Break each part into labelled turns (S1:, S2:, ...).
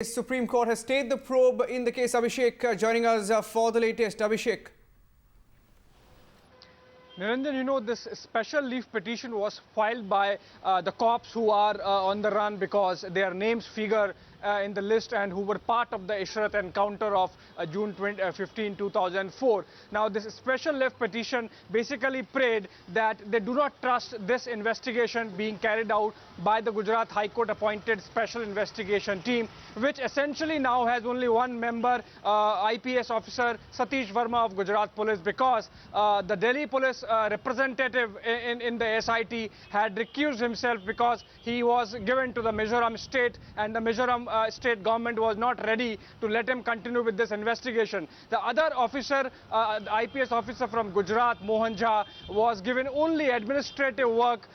S1: Supreme Court has stayed the probe in the case. Abhishek joining us for the latest. Abhishek.
S2: Niranjan, this special leave petition was filed by the cops who are on the run because their names figure in the list and who were part of the Ishrat encounter of June 15, 2004. Now, this special leave petition basically prayed that they do not trust this investigation being carried out by the Gujarat High Court appointed special investigation team, which essentially now has only one member, IPS officer Satish Verma of Gujarat Police, because the Delhi Police representative in the SIT had recused himself because he was given to the Mizoram state, and the Mizoram state government was not ready to let him continue with this investigation. The other officer, the IPS officer from Gujarat, Mohan Jha, was given only administrative work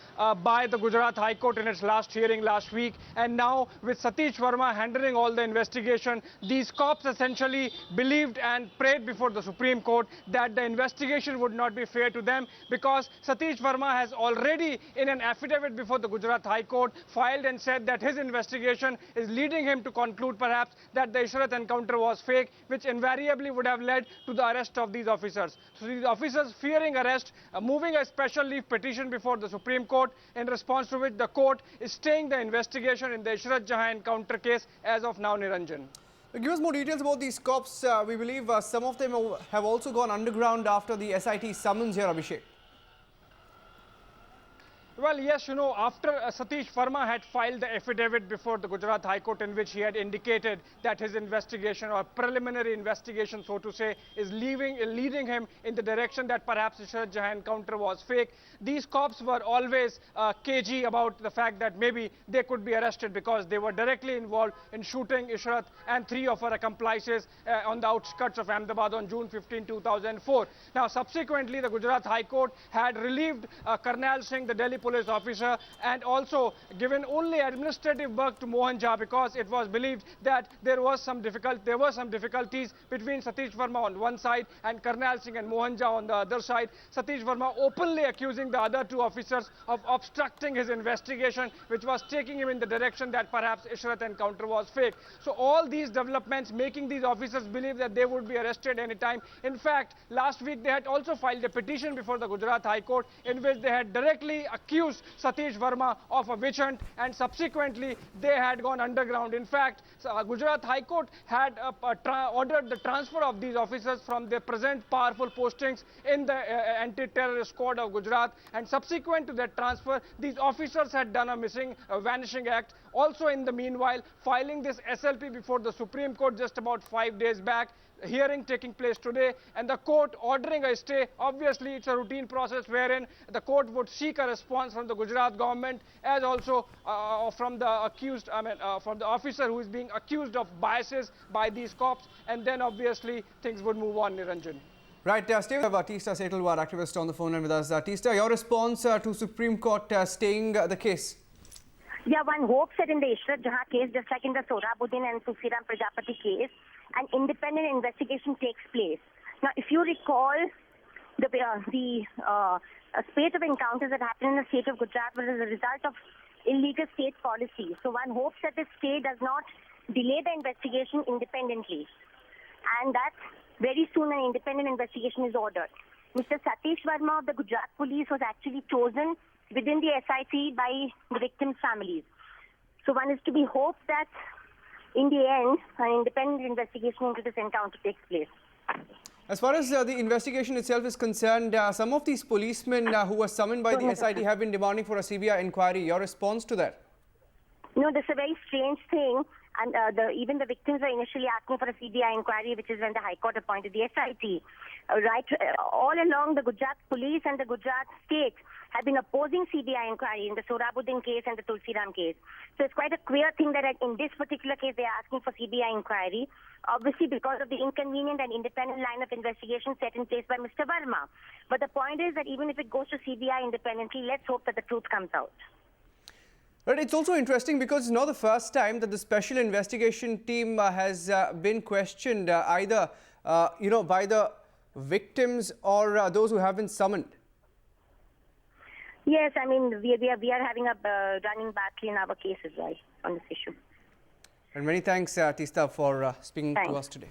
S2: by the Gujarat High Court in its last hearing last week, and now with Satish Verma handling all the investigation, these cops essentially believed and prayed before the Supreme Court that the investigation would not be fair to them, because Satish Verma has already in an affidavit before the Gujarat High Court filed and said that his investigation is leading him to conclude perhaps that the Ishrat encounter was fake, which invariably would have led to the arrest of these officers. So these officers, fearing arrest, moving a special leave petition before the Supreme Court, in response to which the court is staying the investigation in the Ishrat Jahan encounter case as of now, Niranjan.
S1: Give us more details about these cops. We believe some of them have also gone underground after the SIT summons here, Abhishek.
S2: Well, yes, after Satish Verma had filed the affidavit before the Gujarat High Court in which he had indicated that his investigation, or preliminary investigation, so to say, is leading him in the direction that perhaps Ishrat Jahan encounter was fake, these cops were always cagey about the fact that maybe they could be arrested because they were directly involved in shooting Ishrat and three of her accomplices on the outskirts of Ahmedabad on June 15, 2004. Now, subsequently, the Gujarat High Court had relieved Karnail Singh, the Delhi police officer, and also given only administrative work to Mohan Jha, because it was believed that there were some difficulties between Satish Verma on one side and Karnail Singh and Mohan Jha on the other side. Satish Verma openly accusing the other two officers of obstructing his investigation, which was taking him in the direction that perhaps Ishrat encounter was fake. So all these developments making these officers believe that they would be arrested anytime. In fact, last week they had also filed a petition before the Gujarat High Court in which they had directly accused Satish Verma of a witch hunt, and subsequently they had gone underground. In fact, Gujarat High Court had ordered the transfer of these officers from their present powerful postings in the anti-terrorist squad of Gujarat, and subsequent to that transfer, these officers had done a vanishing act. Also, in the meanwhile, filing this SLP before the Supreme Court just about 5 days back. Hearing taking place today, and the court ordering a stay. Obviously, it's a routine process wherein the court would seek a response from the Gujarat government, as also from the accused, from the officer who is being accused of biases by these cops, and then obviously things would move on, Niranjan.
S1: Right, stay with Teesta Setalwar, activist on the phone line with us. Teesta, your response to Supreme Court staying the case?
S3: Yeah, one hopes that in the Ishrat Jahan case, just like in the Sohrabuddin and Tulsiram Prajapati case, an independent investigation takes place. Now, if you recall, the spate of encounters that happened in the state of Gujarat was as a result of illegal state policy. So one hopes that the state does not delay the investigation independently, and that very soon an independent investigation is ordered. Mr. Satish Verma of the Gujarat Police was actually chosen within the SIT by the victims' families. So one is to be hoped that in the end, an independent investigation into this encounter takes place.
S1: As far as the investigation itself is concerned, some of these policemen who were summoned by the SIT have been demanding for a CBI inquiry. Your response to that?
S3: No, this is a very strange thing. And even the victims were initially asking for a CBI inquiry, which is when the High Court appointed the SIT. All along, the Gujarat Police and the Gujarat State have been opposing CBI inquiry in the Sohrabuddin case and the Tulsiram case. So it's quite a queer thing that in this particular case they are asking for CBI inquiry, obviously because of the inconvenient and independent line of investigation set in place by Mr. Verma. But the point is that even if it goes to CBI independently, let's hope that the truth comes out.
S1: But it's also interesting because it's not the first time that the special investigation team has been questioned either by the victims or those who have been summoned.
S3: Yes, I mean, we are having a running battle in our cases, right, on this issue.
S1: And many thanks, Teesta, for speaking to
S3: Thanks.
S1: us today.